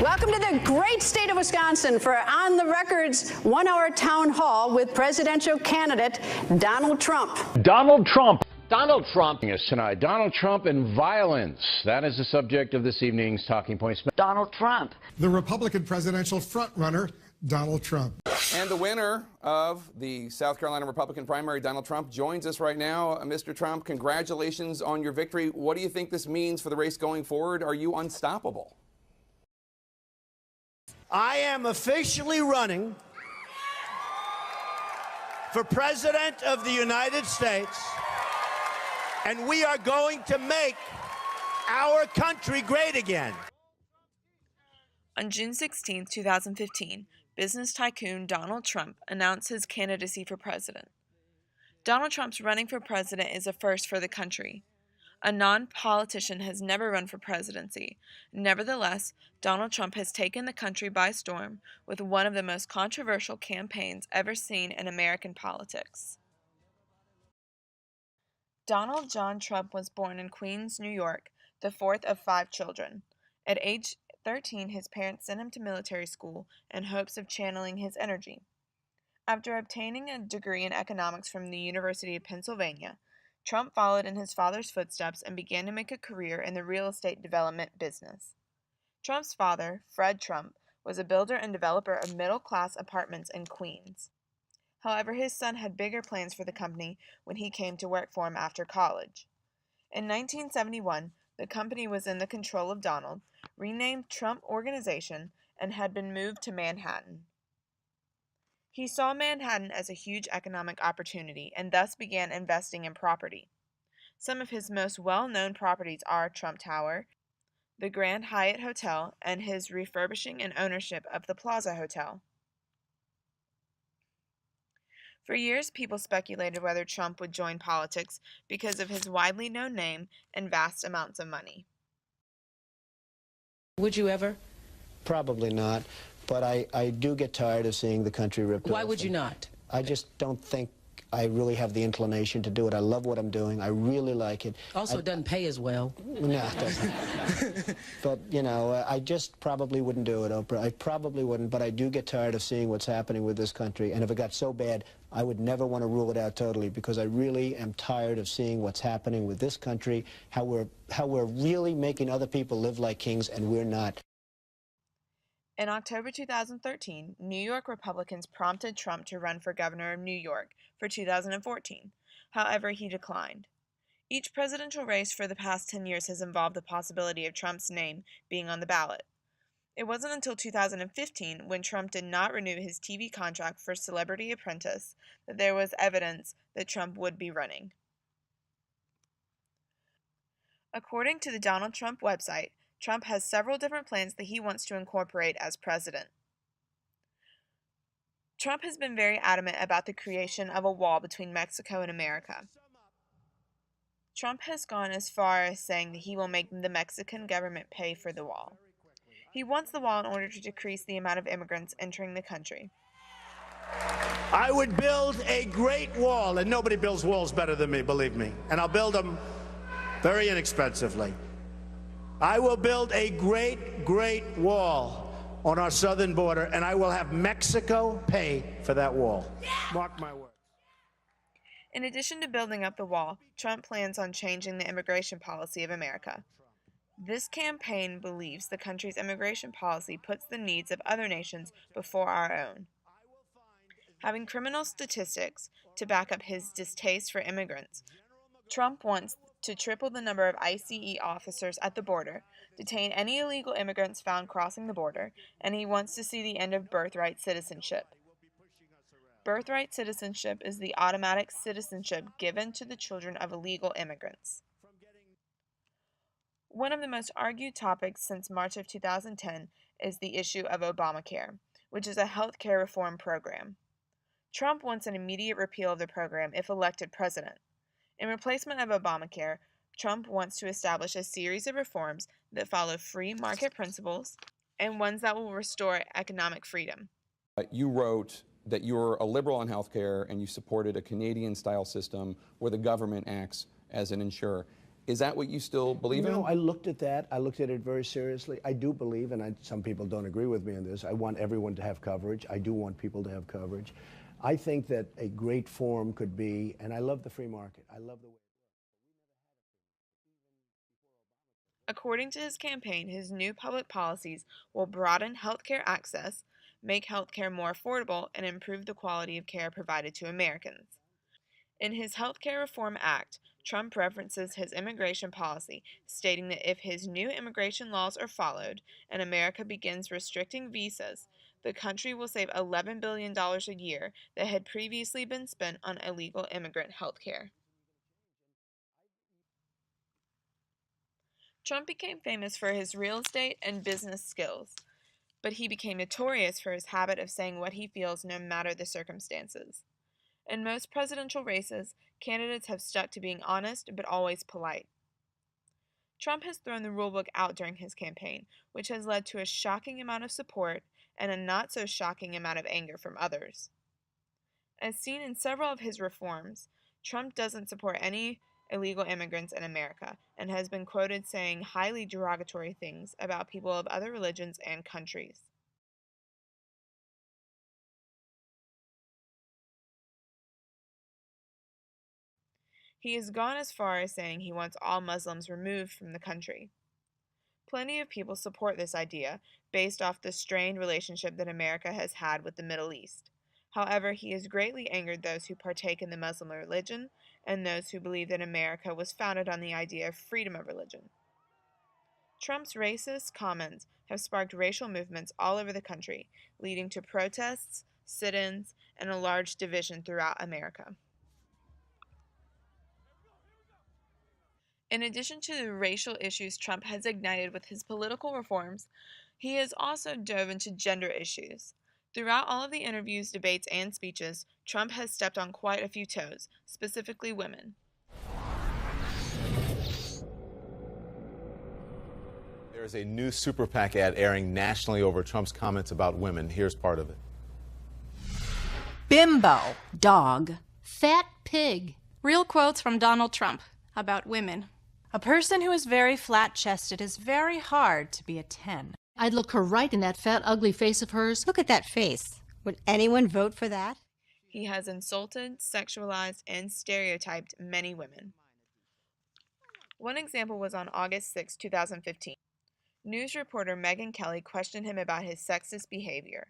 Welcome to the great state of Wisconsin for On the Record's one-hour town hall with presidential candidate Donald Trump. Donald Trump. Donald Trump. Us tonight. Donald Trump and violence. That is the subject of this evening's Talking Points. Donald Trump. The Republican presidential frontrunner, Donald Trump. And the winner of the South Carolina Republican primary, Donald Trump, joins us right now. Mr. Trump, congratulations on your victory. What do you think this means for the race going forward? Are you unstoppable? I am officially running for President of the United States, and we are going to make our country great again. On June 16, 2015, business tycoon Donald Trump announced his candidacy for president. Donald Trump's running for president is a first for the country. A non-politician has never run for presidency. Nevertheless, Donald Trump has taken the country by storm with one of the most controversial campaigns ever seen in American politics. Donald John Trump was born in Queens, New York, the fourth of 5 children. At age 13, his parents sent him to military school in hopes of channeling his energy. After obtaining a degree in economics from the University of Pennsylvania, Trump followed in his father's footsteps and began to make a career in the real estate development business. Trump's father, Fred Trump, was a builder and developer of middle-class apartments in Queens. However, his son had bigger plans for the company when he came to work for him after college. In 1971, the company was in the control of Donald, renamed Trump Organization, and had been moved to Manhattan. He saw Manhattan as a huge economic opportunity and thus began investing in property. Some of his most well-known properties are Trump Tower, the Grand Hyatt Hotel, and his refurbishing and ownership of the Plaza Hotel. For years, people speculated whether Trump would join politics because of his widely known name and vast amounts of money. Would you ever? Probably not. But I do get tired of seeing the country ripped off. Why would you not? I just don't think I really have the inclination to do it. I love what I'm doing. I really like it. Also, it doesn't pay as well. No, it doesn't. But, you know, I just probably wouldn't do it, Oprah. I probably wouldn't, but I do get tired of seeing what's happening with this country. And if it got so bad, I would never want to rule it out totally, because I really am tired of seeing what's happening with this country, how we're really making other people live like kings, and we're not. In October 2013, New York Republicans prompted Trump to run for governor of New York for 2014. However, he declined. Each presidential race for the past 10 years has involved the possibility of Trump's name being on the ballot. It wasn't until 2015, when Trump did not renew his TV contract for Celebrity Apprentice, that there was evidence that Trump would be running. According to the Donald Trump website, Trump has several different plans that he wants to incorporate as president. Trump has been very adamant about the creation of a wall between Mexico and America. Trump has gone as far as saying that he will make the Mexican government pay for the wall. He wants the wall in order to decrease the amount of immigrants entering the country. I would build a great wall, and nobody builds walls better than me, believe me. And I'll build them very inexpensively. I will build a great, great wall on our southern border, and I will have Mexico pay for that wall. Mark my words. In addition to building up the wall, Trump plans on changing the immigration policy of America. This campaign believes the country's immigration policy puts the needs of other nations before our own. Having criminal statistics to back up his distaste for immigrants, Trump wants to triple the number of ICE officers at the border, detain any illegal immigrants found crossing the border, and he wants to see the end of birthright citizenship. Birthright citizenship is the automatic citizenship given to the children of illegal immigrants. One of the most argued topics since March of 2010 is the issue of Obamacare, which is a health care reform program. Trump wants an immediate repeal of the program if elected president. In replacement of Obamacare, Trump wants to establish a series of reforms that follow free market principles and ones that will restore economic freedom. You wrote that you're a liberal on health care and you supported a Canadian-style system where the government acts as an insurer. Is that what you still believe in? No, I looked at that. I looked at it very seriously. I do believe, and some people don't agree with me on this, I want everyone to have coverage. I do want people to have coverage. I think that a great forum could be, and I love the free market. I love the way. According to his campaign, his new public policies will broaden healthcare access, make healthcare more affordable, and improve the quality of care provided to Americans. In his Healthcare Reform Act, Trump references his immigration policy, stating that if his new immigration laws are followed and America begins restricting visas, the country will save $11 billion a year that had previously been spent on illegal immigrant health care. Trump became famous for his real estate and business skills, but he became notorious for his habit of saying what he feels no matter the circumstances. In most presidential races, candidates have stuck to being honest but always polite. Trump has thrown the rulebook out during his campaign, which has led to a shocking amount of support and a not so shocking amount of anger from others. As seen in several of his reforms, Trump doesn't support any illegal immigrants in America and has been quoted saying highly derogatory things about people of other religions and countries. He has gone as far as saying he wants all Muslims removed from the country. Plenty of people support this idea based off the strained relationship that America has had with the Middle East. However, he has greatly angered those who partake in the Muslim religion and those who believe that America was founded on the idea of freedom of religion. Trump's racist comments have sparked racial movements all over the country, leading to protests, sit-ins, and a large division throughout America. In addition to the racial issues Trump has ignited with his political reforms, he has also dove into gender issues. Throughout all of the interviews, debates, and speeches, Trump has stepped on quite a few toes, specifically women. There's a new Super PAC ad airing nationally over Trump's comments about women. Here's part of it. Bimbo, dog. Fat pig. Real quotes from Donald Trump about women. A person who is very flat-chested is very hard to be a 10. I'd look her right in that fat, ugly face of hers. Look at that face. Would anyone vote for that? He has insulted, sexualized, and stereotyped many women. One example was on August 6, 2015. News reporter Megyn Kelly questioned him about his sexist behavior.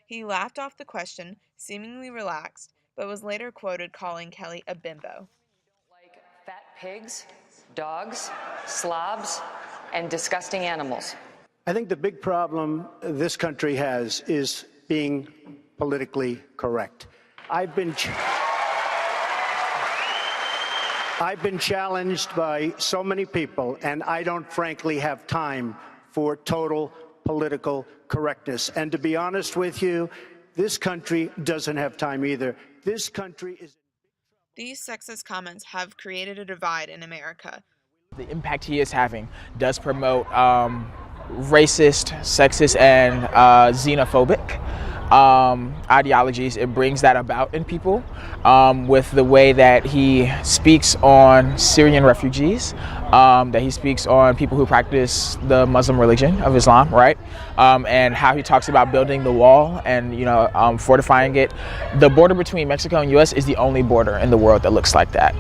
He laughed off the question, seemingly relaxed, but was later quoted calling Kelly a bimbo. Like fat pigs, dogs, slobs, and disgusting animals. I think the big problem this country has is being politically correct. I've been challenged by so many people, and I don't frankly have time for total political correctness. And to be honest with you, this country doesn't have time either. This country is... These sexist comments have created a divide in America. The impact he is having does promote racist, sexist, and xenophobic ideologies. It brings that about in people with the way that he speaks on Syrian refugees, that he speaks on people who practice the Muslim religion of Islam, right? And how he talks about building the wall and, fortifying it. The border between Mexico and U.S. is the only border in the world that looks like that.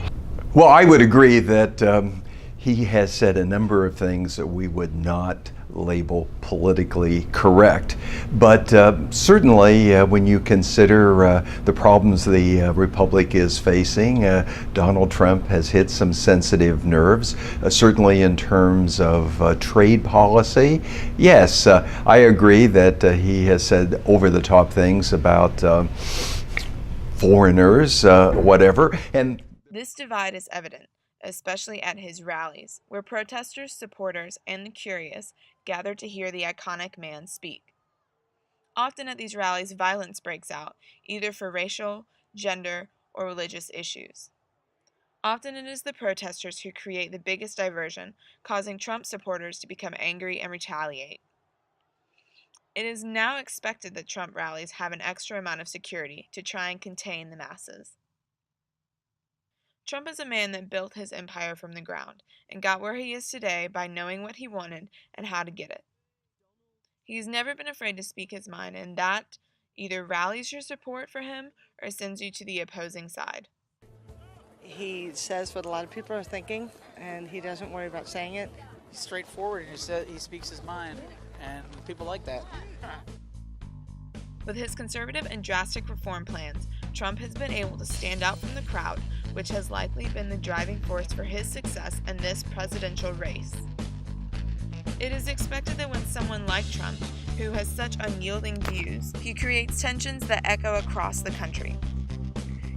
Well, I would agree that he has said a number of things that we would not label politically correct. But certainly when you consider the problems the Republic is facing, Donald Trump has hit some sensitive nerves, certainly in terms of trade policy. Yes, I agree that he has said over-the-top things about foreigners, whatever. And this divide is evident, especially at his rallies, where protesters, supporters, and the curious gather to hear the iconic man speak. Often at these rallies, violence breaks out, either for racial, gender, or religious issues. Often it is the protesters who create the biggest diversion, causing Trump supporters to become angry and retaliate. It is now expected that Trump rallies have an extra amount of security to try and contain the masses. Trump is a man that built his empire from the ground and got where he is today by knowing what he wanted and how to get it. He's never been afraid to speak his mind, and that either rallies your support for him or sends you to the opposing side. He says what a lot of people are thinking, and he doesn't worry about saying it. He's straightforward, and he speaks his mind, and people like that. With his conservative and drastic reform plans, Trump has been able to stand out from the crowd, which has likely been the driving force for his success in this presidential race. It is expected that when someone like Trump, who has such unyielding views, he creates tensions that echo across the country.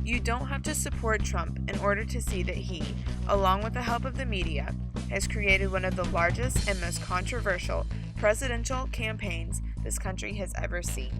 You don't have to support Trump in order to see that he, along with the help of the media, has created one of the largest and most controversial presidential campaigns this country has ever seen.